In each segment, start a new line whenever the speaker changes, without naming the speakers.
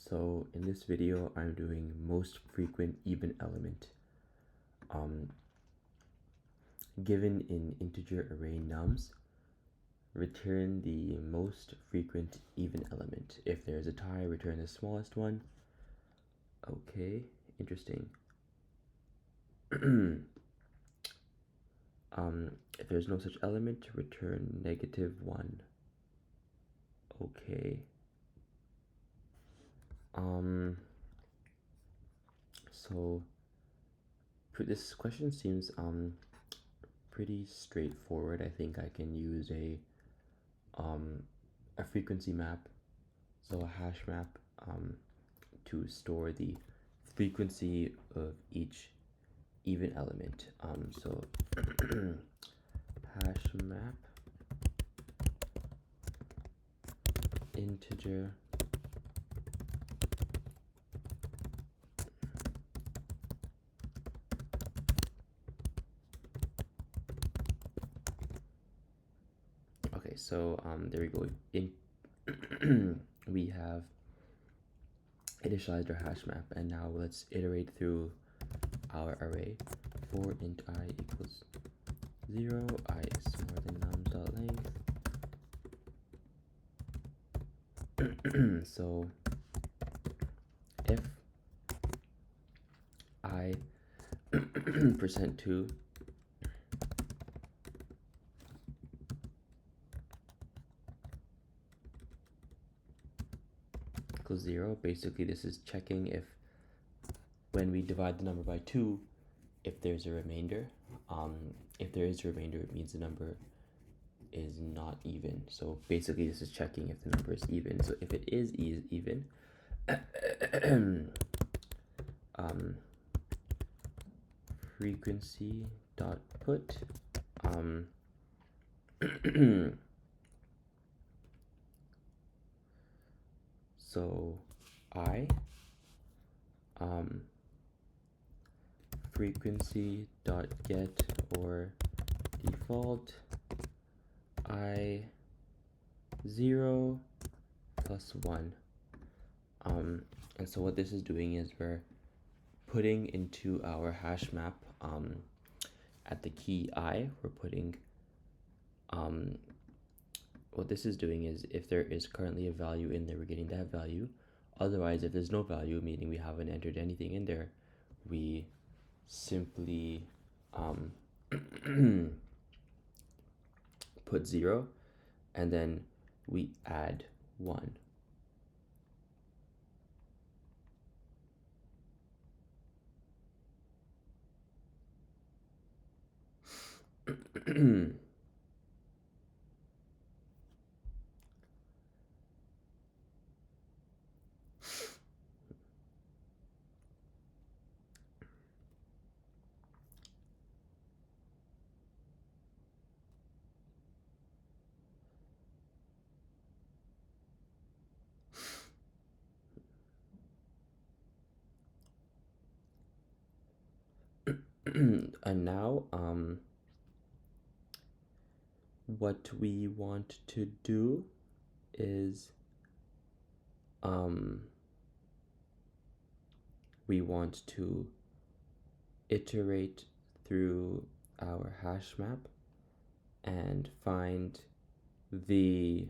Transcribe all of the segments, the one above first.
So in this video, I'm doing most frequent even element. Given in integer array nums, return the most frequent even element. If there's a tie, return the smallest one. Okay, interesting. If there's no such element, return -1. Okay. So this question seems pretty straightforward. I think I can use a frequency map, so a hash map, to store the frequency of each even element. So hash map integer okay, so there we go. We have initialized our hash map, and now let's iterate through our array. For int I equals 0, I is smaller than nums.length. So if I %2 equals 0, basically this is checking if when we divide the number by 2, if there's a remainder. If there is a remainder, it means the number is not even. So basically this is checking if the number is even. So if it is even, frequency dot put so I frequency dot get or default I 0 plus 1. And so what this is doing is we're putting into our hash map at the key I, we're putting what this is doing is if there is currently a value in there, we're getting that value. Otherwise, if there's no value, meaning we haven't entered anything in there, we simply put 0 and then we add 1. And now what we want to do is we want to iterate through our hash map and find the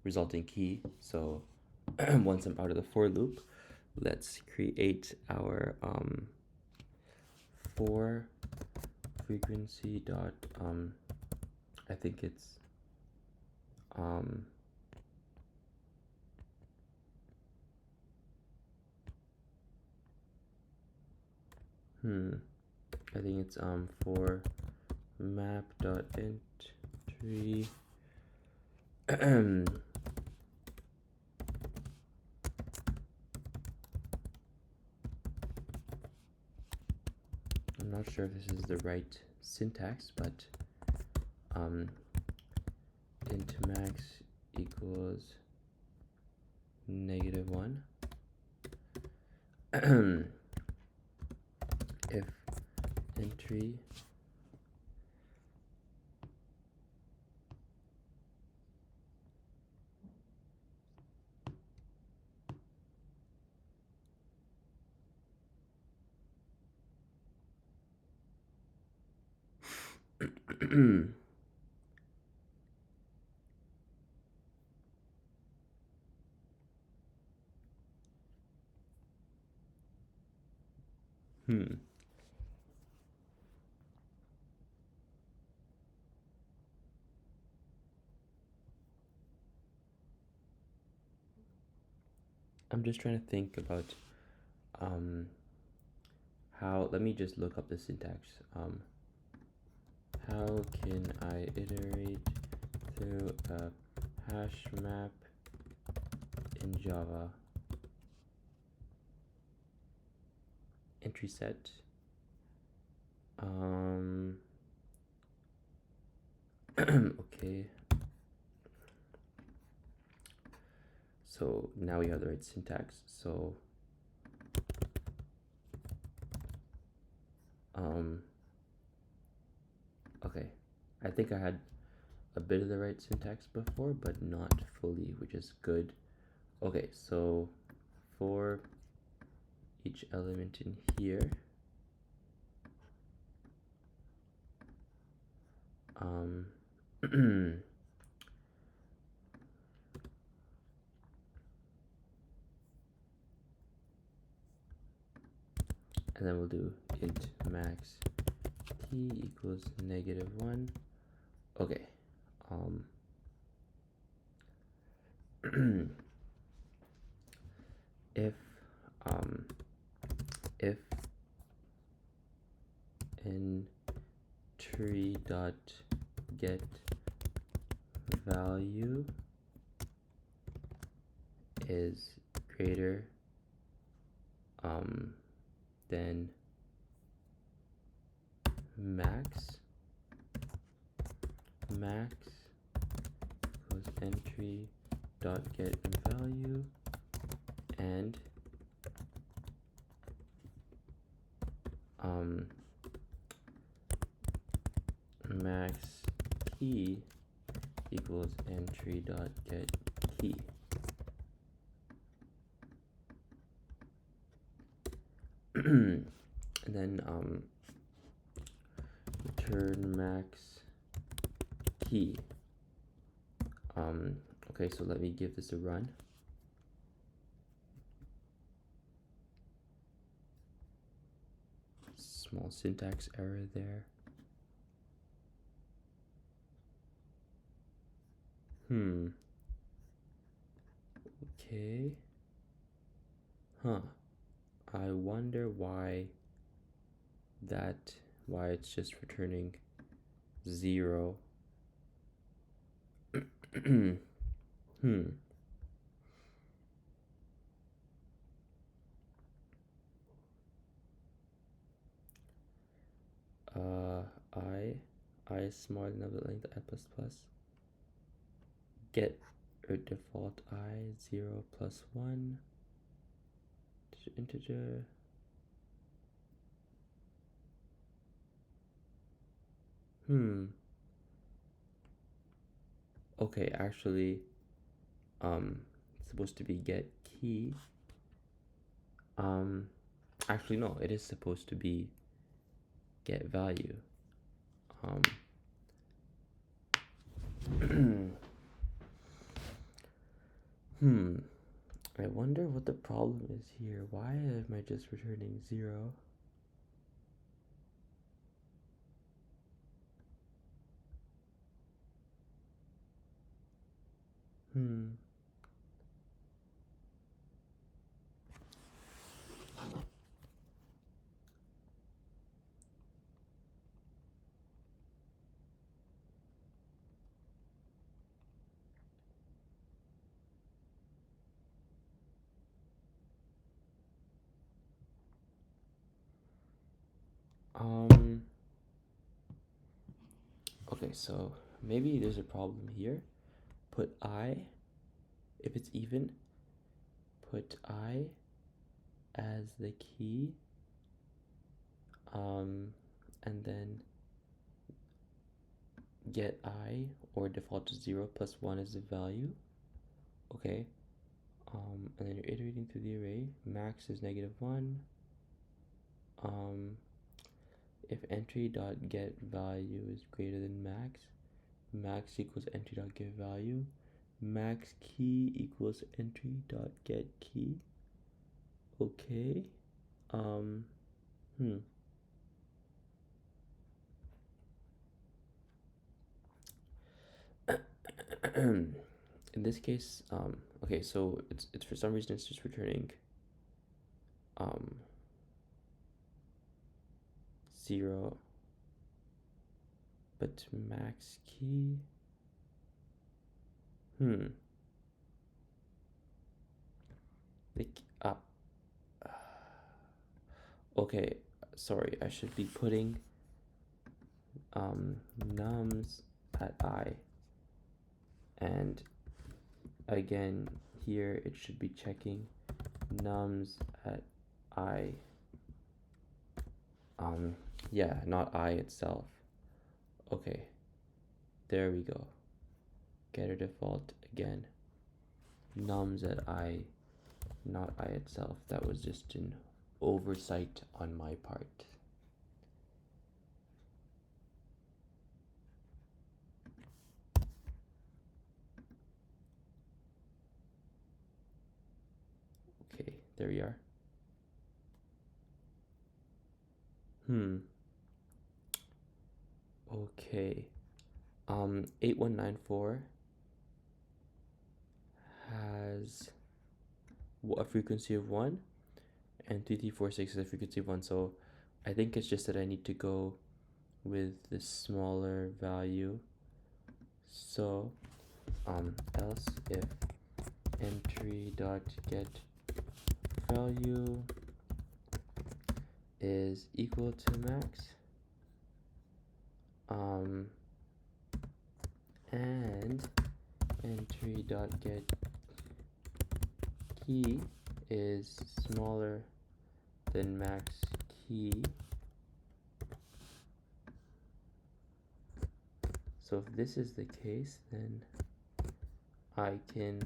resulting key. So once I'm out of the for loop, let's create our for frequency dot I think it's I think it's for map dot entry I'm not sure if this is the right syntax, but int max equals -1. entry I'm just trying to think about how, let me just look up the syntax. How can I iterate through a hash map in Java? Entry set. Okay. So now we have the right syntax. So okay, I think I had a bit of the right syntax before, but not fully, which is good. Okay, so for each element in here, and then we'll do int max t equals -1. Okay. if entry dot get value is greater than max equals entry dot get value, and max key equals entry dot get key. And then return max key. Okay, so let me give this a run. Small syntax error there. Okay. I wonder why it's just returning 0. I is smaller than the length I plus plus. Get or default I 0 plus 1 integer. Okay, actually, it's supposed to be get key. Actually no, it is supposed to be get value. I wonder what the problem is here. Why am I just returning 0? Okay, so maybe there's a problem here. Put I, if it's even, put I as the key. and then get I, or default to 0 plus 1 is the value. Okay. And then you're iterating through the array. Max is -1. If entry dot get value is greater than max, max equals entry dot get value, max key equals entry dot get key. Okay. In this case, okay, so it's for some reason it's just returning 0, but max key. Okay, sorry, I should be putting nums at I, and again here it should be checking nums at I. Yeah, not I itself. Okay, there we go. Getter default again. Nums at I, not I itself. That was just an oversight on my part. Okay, there we are. Okay. 8194 has a frequency of 1, and 3346 is a frequency of 1, so I think it's just that I need to go with the smaller value. So else if entry dot get value is equal to max, and entry dot get key is smaller than max key. So if this is the case, then I can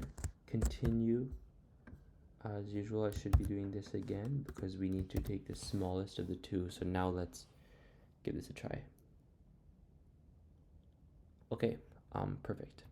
continue as usual. I should be doing this again because we need to take the smallest of the two. So now let's give this a try. Okay, perfect.